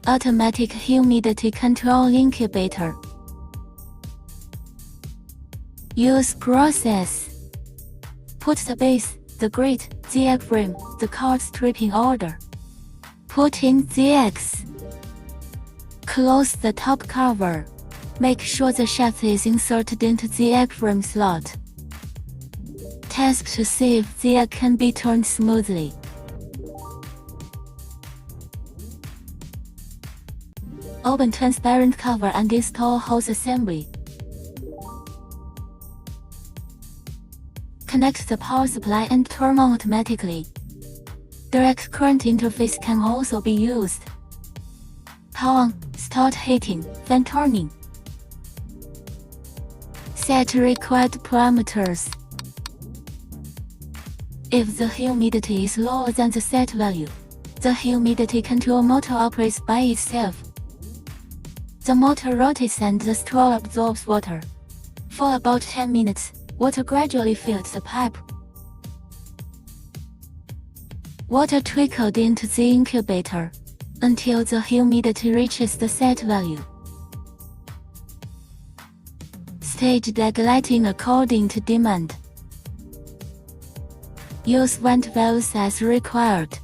Automatic humidity control incubator. Use process. Put the base, the grate, the egg frame, the card strip in order. Put in the eggs. Close the top cover. Make sure the shaft is inserted into the egg frame slot. Test to see if the egg can be turned smoothly. Open transparent cover and install hose assembly. Connect the power supply and turn on automatically. Direct current interface can also be used. Power on, start heating, then turning. Set required parameters. If the humidity is lower than the set value, the humidity control motor operates by itself. The motor rotates and the straw absorbs water. For about 10 minutes, water gradually fills the pipe. Water trickled into the incubator until the humidity reaches the set value. Stage leg lighting according to demand. Use vent valves as required.